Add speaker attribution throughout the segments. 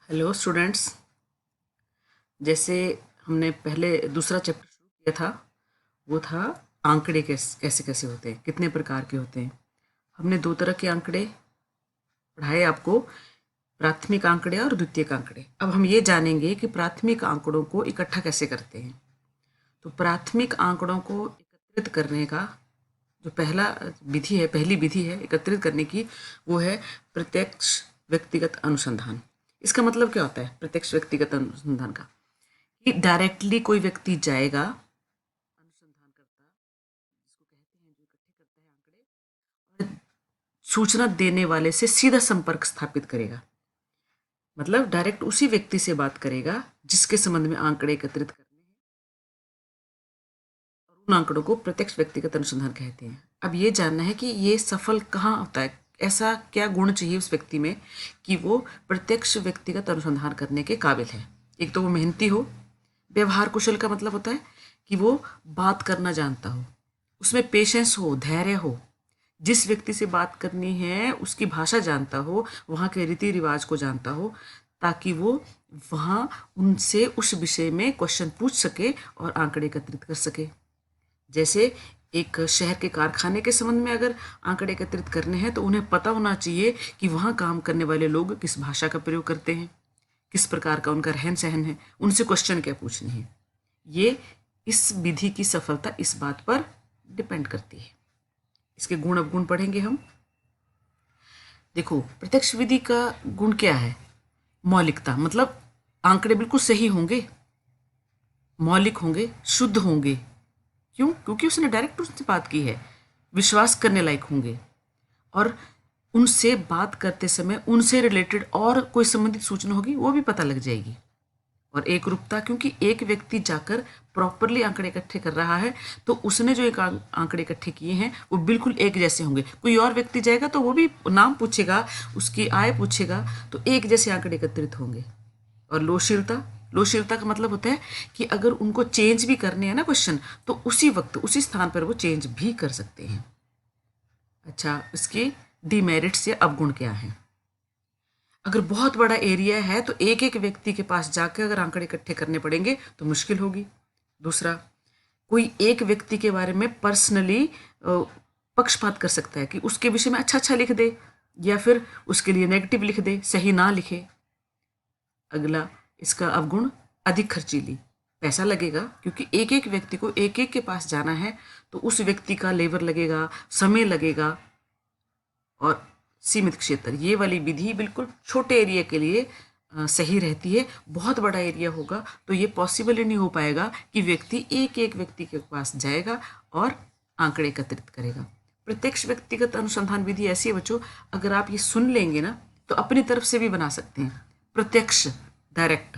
Speaker 1: Hello students. जैसे हमने पहले दूसरा चैप्टर शुरू किया था, वो था आंकड़े कैसे कैसे कैसे होते हैं, कितने प्रकार के होते हैं। हमने दो तरह के आंकड़े पढ़ाए आपको, प्राथमिक आंकड़े और द्वितीयक आंकड़े। अब हम ये जानेंगे कि प्राथमिक आंकड़ों को इकट्ठा कैसे करते हैं। तो प्राथमिक आंकड़ों को एकत्रित करने का जो पहली विधि है एकत्रित करने की, वो है प्रत्यक्ष व्यक्तिगत अनुसंधान। इसका मतलब क्या होता है प्रत्यक्ष व्यक्तिगत अनुसंधान का? कि डायरेक्टली कोई व्यक्ति जाएगा, अनुसंधानकर्ता जिसको कहते हैं, जो इकट्ठे करता है आंकड़े, और सूचना देने वाले से सीधा संपर्क स्थापित करेगा। मतलब डायरेक्ट उसी व्यक्ति से बात करेगा जिसके संबंध में आंकड़े एकत्रित करने हैं, और उन आंकड़ों को प्रत्यक्ष व्यक्तिगत अनुसंधान कहते हैं। अब ये जानना है कि ये सफल कहाँ होता है, ऐसा क्या गुण चाहिए उस व्यक्ति में कि वो प्रत्यक्ष व्यक्तिगत अनुसंधान करने के काबिल है। एक तो वो मेहनती हो, व्यवहार कुशल का मतलब होता है कि वो बात करना जानता हो, उसमें पेशेंस हो, धैर्य हो, जिस व्यक्ति से बात करनी है उसकी भाषा जानता हो, वहाँ के रीति रिवाज को जानता हो, ताकि वो वहाँ उनसे उस विषय में क्वेश्चन पूछ सके और आंकड़े एकत्रित कर सके। जैसे एक शहर के कारखाने के संबंध में अगर आंकड़े एकत्रित करने हैं तो उन्हें पता होना चाहिए कि वहाँ काम करने वाले लोग किस भाषा का प्रयोग करते हैं, किस प्रकार का उनका रहन सहन है, उनसे क्वेश्चन क्या पूछनी है। ये इस विधि की सफलता इस बात पर डिपेंड करती है। इसके गुण अवगुण पढ़ेंगे हम। देखो, प्रत्यक्ष विधि का गुण क्या है? मौलिकता, मतलब आंकड़े बिल्कुल सही होंगे, मौलिक होंगे, शुद्ध होंगे। क्यों? क्योंकि उसने डायरेक्ट उससे बात की है। विश्वास करने लायक होंगे, और उनसे बात करते समय उनसे रिलेटेड और कोई संबंधित सूचना होगी वो भी पता लग जाएगी। और एक रूपता, क्योंकि एक व्यक्ति जाकर प्रॉपरली आंकड़े इकट्ठे कर रहा है, तो उसने जो एक आंकड़े इकट्ठे किए हैं वो बिल्कुल एक जैसे होंगे। कोई और व्यक्ति जाएगा तो वो भी नाम पूछेगा, उसकी आय पूछेगा, तो एक जैसे आंकड़े एकत्रित होंगे। और लोशीलता, लोशीलता का मतलब होता है कि अगर उनको चेंज भी करने हैं ना क्वेश्चन, तो उसी वक्त उसी स्थान पर वो चेंज भी कर सकते हैं। अच्छा, इसके डिमेरिट्स या अवगुण क्या हैं? अगर बहुत बड़ा एरिया है तो एक एक व्यक्ति के पास जाकर अगर आंकड़े इकट्ठे करने पड़ेंगे तो मुश्किल होगी। दूसरा, कोई एक व्यक्ति के बारे में पर्सनली पक्षपात कर सकता है कि उसके विषय में अच्छा अच्छा लिख दे या फिर उसके लिए नेगेटिव लिख दे, सही ना लिखे। अगला, इसका अवगुण अधिक खर्चीली, पैसा लगेगा, क्योंकि एक एक व्यक्ति को एक एक के पास जाना है तो उस व्यक्ति का लेबर लगेगा, समय लगेगा। और सीमित क्षेत्र, ये वाली विधि बिल्कुल छोटे एरिया के लिए सही रहती है। बहुत बड़ा एरिया होगा तो ये पॉसिबल ही नहीं हो पाएगा कि व्यक्ति एक एक व्यक्ति के पास जाएगा और आंकड़े एकत्रित करेगा। प्रत्यक्ष व्यक्तिगत अनुसंधान विधि ऐसी है बच्चों, अगर आप ये सुन लेंगे ना तो अपनी तरफ से भी बना सकते हैं। प्रत्यक्ष, डायरेक्ट,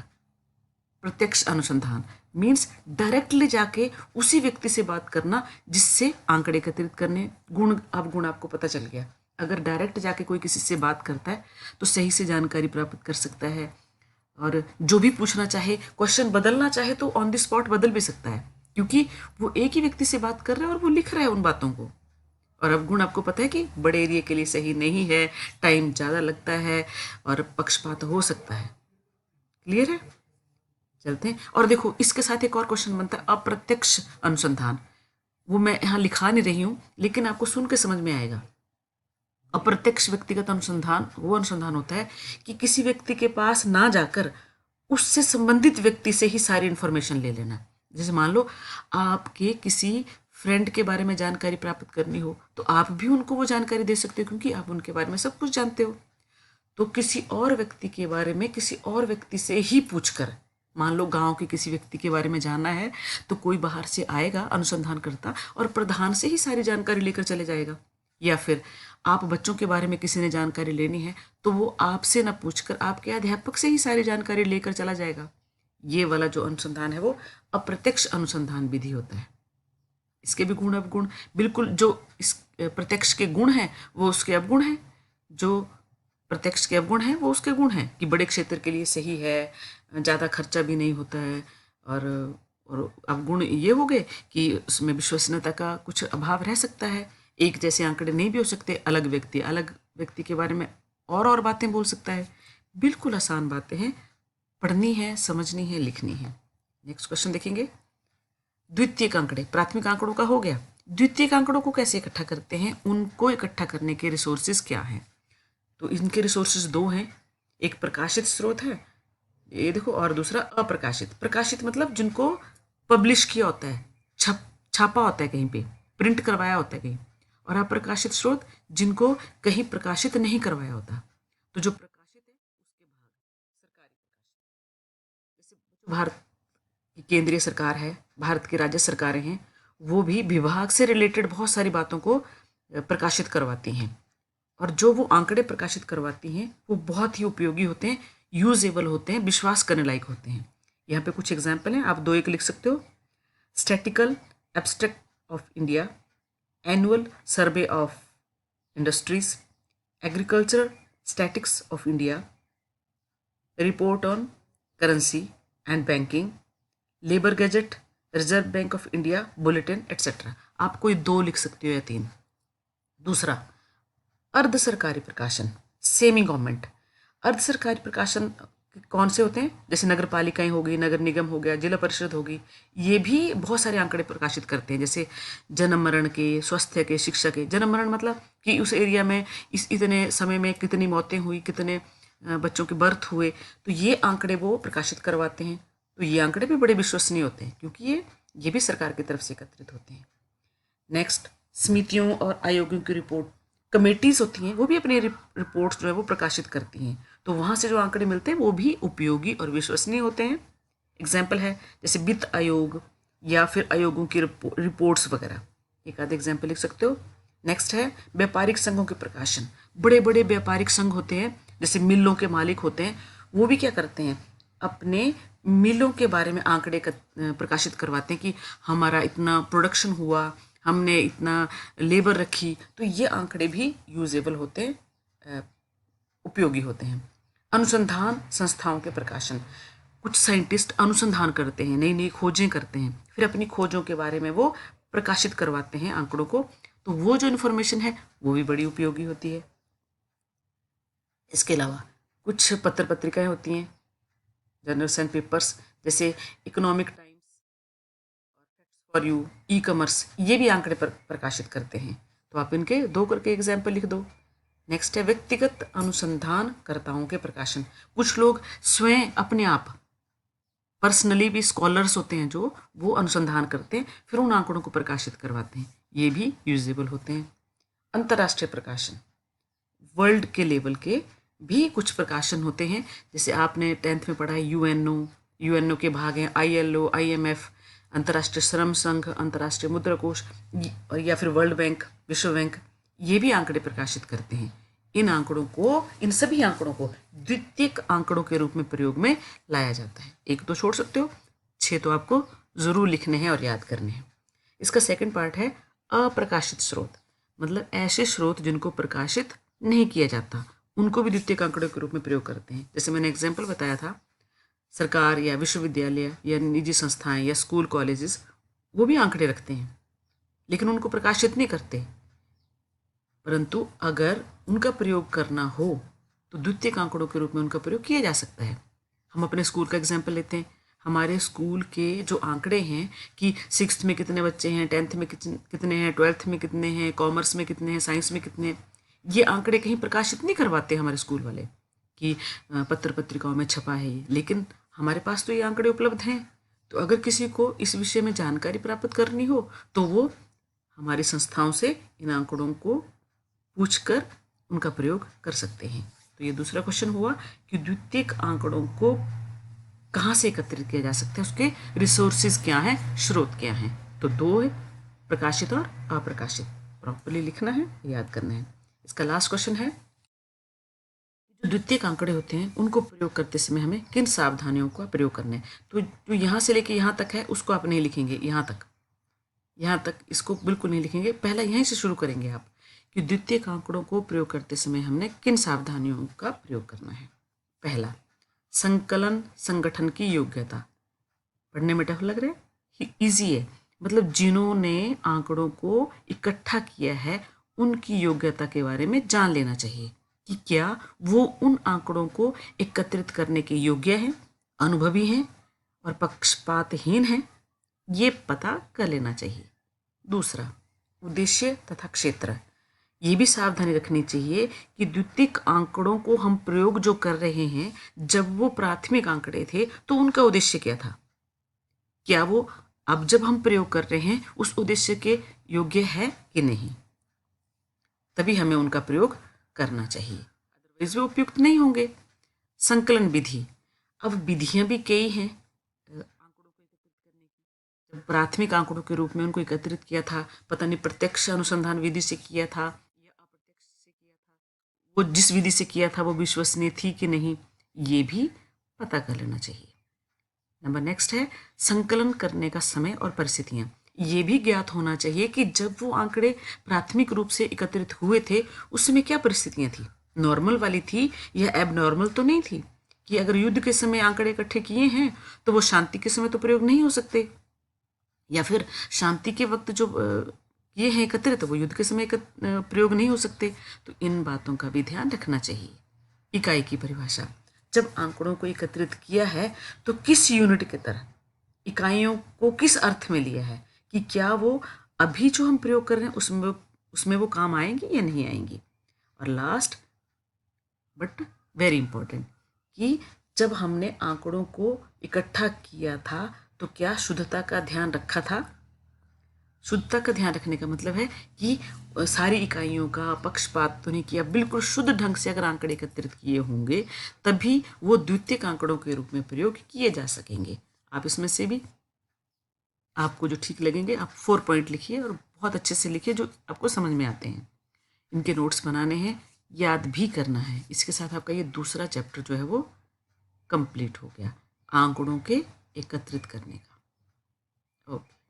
Speaker 1: प्रत्यक्ष अनुसंधान मीन्स डायरेक्टली जाके उसी व्यक्ति से बात करना जिससे आंकड़े एकत्रित करने। गुण अवगुण आपको पता चल गया। अगर डायरेक्ट जाके कोई किसी से बात करता है तो सही से जानकारी प्राप्त कर सकता है, और जो भी पूछना चाहे, क्वेश्चन बदलना चाहे तो ऑन द स्पॉट बदल भी सकता है, क्योंकि वो एक ही व्यक्ति से बात कर रहा है और वो लिख रहा है उन बातों को। और अवगुण आपको पता है कि बड़े एरिया के लिए सही नहीं है, टाइम ज़्यादा लगता है और पक्षपात हो सकता है। क्लियर है? चलते हैं। और देखो, इसके साथ एक और क्वेश्चन बनता है अप्रत्यक्ष अनुसंधान। वो मैं यहाँ लिखा नहीं रही हूँ, लेकिन आपको सुन के समझ में आएगा। अप्रत्यक्ष व्यक्तिगत अनुसंधान वो अनुसंधान होता है कि किसी व्यक्ति के पास ना जाकर उससे संबंधित व्यक्ति से ही सारी इंफॉर्मेशन ले लेना। जैसे मान लो आपके किसी फ्रेंड के बारे में जानकारी प्राप्त करनी हो तो आप भी उनको वो जानकारी दे सकते हो, क्योंकि आप उनके बारे में सब कुछ जानते हो। तो किसी और व्यक्ति के बारे में किसी और व्यक्ति से ही पूछकर, मान लो गांव के किसी व्यक्ति के बारे में जानना है तो कोई बाहर से आएगा अनुसंधान करता और प्रधान से ही सारी जानकारी लेकर चले जाएगा। या फिर आप बच्चों के बारे में किसी ने जानकारी लेनी है तो वो आपसे ना पूछकर आपके अध्यापक से ही सारी जानकारी लेकर चला जाएगा। ये वाला जो अनुसंधान है वो अप्रत्यक्ष अनुसंधान विधि होता है। इसके भी गुण अवगुण, बिल्कुल जो इस प्रत्यक्ष के गुण हैं वो उसके अवगुण हैं, जो प्रत्यक्ष के अवगुण हैं वो उसके गुण हैं कि बड़े क्षेत्र के लिए सही है, ज़्यादा खर्चा भी नहीं होता है। और अवगुण ये हो गए कि उसमें विश्वसनीयता का कुछ अभाव रह सकता है, एक जैसे आंकड़े नहीं भी हो सकते, अलग व्यक्ति के बारे में और बातें बोल सकता है। बिल्कुल आसान बातें हैं, पढ़नी है, समझनी है, लिखनी है। नेक्स्ट क्वेश्चन देखेंगे। द्वितीयक आंकड़े, प्राथमिक आंकड़ों का हो गया। द्वितीयक आंकड़ों को कैसे इकट्ठा करते हैं, उनको इकट्ठा करने के रिसोर्सेज क्या हैं? तो इनके रिसोर्सेज दो हैं, एक प्रकाशित स्रोत है, ये देखो, और दूसरा अप्रकाशित। प्रकाशित मतलब जिनको पब्लिश किया होता है, छापा होता है कहीं पे, प्रिंट करवाया होता है कहीं। और अप्रकाशित स्रोत जिनको कहीं प्रकाशित नहीं करवाया होता। तो जो प्रकाशित है उसके भाग सरकारी प्रकाशित, जैसे जो भारत की केंद्रीय सरकार है, भारत की राज्य सरकारें हैं, वो भी विभाग से रिलेटेड बहुत सारी बातों को प्रकाशित करवाती हैं। और जो वो आंकड़े प्रकाशित करवाती हैं वो बहुत ही उपयोगी होते हैं, यूजेबल होते हैं, विश्वास करने लायक होते हैं। यहाँ पे कुछ एग्जाम्पल हैं, आप दो एक लिख सकते हो। Statistical abstract of India, annual survey of industries, agriculture statics of India, report on currency and banking, labour gadget, reserve bank of India bulletin etcetera. आप कोई दो लिख सकते हो या तीन। दूसरा, अर्ध सरकारी प्रकाशन, सेमी गवर्नमेंट। अर्ध सरकारी प्रकाशन कौन से होते हैं? जैसे नगर पालिकाएं होगी, नगर निगम हो गया, जिला परिषद होगी, ये भी बहुत सारे आंकड़े प्रकाशित करते हैं, जैसे जन्म मरण के, स्वास्थ्य के, शिक्षा के। जन्म मरण मतलब कि उस एरिया में इस इतने समय में कितनी मौतें हुई, कितने बच्चों के बर्थ हुए, तो ये आंकड़े वो प्रकाशित करवाते हैं। तो ये आंकड़े भी बड़े विश्वसनीय होते हैं क्योंकि ये भी सरकार की तरफ से एकत्रित होते हैं। नेक्स्ट, समितियों और आयोगों की रिपोर्ट, कमेटीज होती हैं, वो भी अपनी रिपोर्ट्स जो है वो प्रकाशित करती हैं। तो वहाँ से जो आंकड़े मिलते हैं वो भी उपयोगी और विश्वसनीय होते हैं। एग्जाम्पल है जैसे वित्त आयोग या फिर आयोगों की रिपोर्ट्स वगैरह, एक आध एग्जाम्पल लिख सकते हो। नेक्स्ट है व्यापारिक संघों के प्रकाशन। बड़े बड़े व्यापारिक संघ होते हैं, जैसे मिलों के मालिक होते हैं, वो भी क्या करते हैं, अपने मिलों के बारे में आंकड़े प्रकाशित करवाते हैं कि हमारा इतना प्रोडक्शन हुआ, हमने इतना लेबर रखी। तो ये आंकड़े भी यूजेबल होते हैं, उपयोगी होते हैं। अनुसंधान संस्थाओं के प्रकाशन, कुछ साइंटिस्ट अनुसंधान करते हैं, नई नई खोजें करते हैं, फिर अपनी खोजों के बारे में वो प्रकाशित करवाते हैं आंकड़ों को। तो वो जो इन्फॉर्मेशन है वो भी बड़ी उपयोगी होती है। इसके अलावा कुछ पत्र पत्रिकाएं होती हैं, जर्नल्स एंड पेपर्स, जैसे इकोनॉमिक टाइम्स और facts for you, e commerce, ये भी आंकड़े प्रकाशित करते हैं। तो आप इनके दो करके एग्जाम्पल लिख दो। नेक्स्ट है व्यक्तिगत अनुसंधानकर्ताओं के प्रकाशन। कुछ लोग स्वयं अपने आप पर्सनली भी स्कॉलर्स होते हैं जो वो अनुसंधान करते हैं, फिर उन आंकड़ों को प्रकाशित करवाते हैं, ये भी यूजेबल होते हैं। अंतर्राष्ट्रीय प्रकाशन, वर्ल्ड के लेवल के भी कुछ प्रकाशन होते हैं, जैसे आपने 10th में पढ़ा है यूएनओ के भाग हैं आईएलओ, आईएमएफ, अंतर्राष्ट्रीय श्रम संघ, अंतर्राष्ट्रीय मुद्रा कोष, या फिर वर्ल्ड बैंक, विश्व बैंक, ये भी आंकड़े प्रकाशित करते हैं। इन सभी आंकड़ों को द्वितीयक आंकड़ों के रूप में प्रयोग में लाया जाता है। एक तो छोड़ सकते हो, 6 तो आपको जरूर लिखने हैं और याद करने हैं। इसका सेकंड पार्ट है अप्रकाशित स्रोत, मतलब ऐसे स्रोत जिनको प्रकाशित नहीं किया जाता, उनको भी द्वितीयक आंकड़ों के रूप में प्रयोग करते हैं। जैसे मैंने एग्जाम्पल बताया था, सरकार या विश्वविद्यालय या निजी संस्थाएं या स्कूल कॉलेजेस, वो भी आंकड़े रखते हैं लेकिन उनको प्रकाशित नहीं करते। परंतु अगर उनका प्रयोग करना हो तो द्वितीयक आंकड़ों के रूप में उनका प्रयोग किया जा सकता है। हम अपने स्कूल का एग्जाम्पल लेते हैं। हमारे स्कूल के जो आंकड़े हैं कि 6th में कितने बच्चे हैं, 10th में कितने हैं, 12th में कितने हैं, कॉमर्स में कितने हैं, साइंस में कितने हैं, ये आंकड़े कहीं प्रकाशित नहीं करवाते हमारे स्कूल वाले कि पत्र पत्रिकाओं में छपा है ये, लेकिन हमारे पास तो ये आंकड़े उपलब्ध हैं। तो अगर किसी को इस विषय में जानकारी प्राप्त करनी हो तो वो हमारी संस्थाओं से इन आंकड़ों को पूछकर उनका प्रयोग कर सकते हैं। तो ये दूसरा क्वेश्चन हुआ कि द्वितीयक आंकड़ों को कहाँ से एकत्रित किया जा सकता है, उसके रिसोर्सेज क्या हैं, स्रोत क्या हैं। तो दो है, प्रकाशित और अप्रकाशित। प्रॉपरली लिखना है, याद करना है। इसका लास्ट क्वेश्चन है, जो द्वितीयक आंकड़े होते हैं उनको प्रयोग करते समय हमें किन सावधानियों का प्रयोग करना है। तो जो यहाँ से लेके यहाँ तक है उसको आप नहीं लिखेंगे, यहाँ तक इसको बिल्कुल नहीं लिखेंगे, पहला यहीं से शुरू करेंगे आप कि द्वितीयक आंकड़ों को प्रयोग करते समय हमने किन सावधानियों का प्रयोग करना है। पहला, संकलन संगठन की योग्यता। पढ़ने में टफ लग रहा है, इजी है, मतलब जिन्होंने आंकड़ों को इकट्ठा किया है उनकी योग्यता के बारे में जान लेना चाहिए। कि क्या वो उन आंकड़ों को एकत्रित करने के योग्य हैं, अनुभवी हैं और पक्षपातहीन हैं, ये पता कर लेना चाहिए। दूसरा, उद्देश्य तथा क्षेत्र। ये भी सावधानी रखनी चाहिए कि द्वितीयक आंकड़ों को हम प्रयोग जो कर रहे हैं, जब वो प्राथमिक आंकड़े थे तो उनका उद्देश्य क्या था, क्या वो अब जब हम प्रयोग कर रहे हैं उस उद्देश्य के योग्य है कि नहीं, तभी हमें उनका प्रयोग करना चाहिए, अदरवाइज वे उपयुक्त नहीं होंगे। संकलन विधि। अब विधियां भी कई हैं आंकड़ों को एकत्रित करने की। जब प्राथमिक आंकड़ों के रूप में उनको एकत्रित किया था, पता नहीं प्रत्यक्ष अनुसंधान विधि से किया था या अप्रत्यक्ष से किया था, वो जिस विधि से किया था वो विश्वसनीय थी कि नहीं, ये भी पता कर लेना चाहिए। नंबर नेक्स्ट है संकलन करने का समय और परिस्थितियां। ये भी ज्ञात होना चाहिए कि जब वो आंकड़े प्राथमिक रूप से एकत्रित हुए थे उसमें क्या परिस्थितियां थी, नॉर्मल वाली थी या एबनॉर्मल तो नहीं थी, कि अगर युद्ध के समय आंकड़े इकट्ठे किए हैं तो वो शांति के समय तो प्रयोग नहीं हो सकते, या फिर शांति के वक्त जो किए हैं एकत्रित तो वो युद्ध के समय प्रयोग नहीं हो सकते। तो इन बातों का भी ध्यान रखना चाहिए। इकाई की परिभाषा। जब आंकड़ों को एकत्रित किया है तो किस यूनिट की तरह इकाइयों को किस अर्थ में लिया है, कि क्या वो अभी जो हम प्रयोग कर रहे हैं उसमें वो काम आएंगी या नहीं आएंगी। और लास्ट बट वेरी इंपॉर्टेंट, कि जब हमने आंकड़ों को इकट्ठा किया था तो क्या शुद्धता का ध्यान रखा था। शुद्धता का ध्यान रखने का मतलब है कि सारी इकाइयों का पक्षपात तो नहीं किया, बिल्कुल शुद्ध ढंग से अगर आंकड़े एकत्रित किए होंगे तभी वो द्वितीयक आंकड़ों के रूप में प्रयोग किए जा सकेंगे। आप इसमें से भी आपको जो ठीक लगेंगे आप 4 पॉइंट लिखिए और बहुत अच्छे से लिखिए जो आपको समझ में आते हैं। इनके नोट्स बनाने हैं, याद भी करना है। इसके साथ आपका ये दूसरा चैप्टर जो है वो कंप्लीट हो गया, आंकड़ों के एकत्रित करने का। ओके।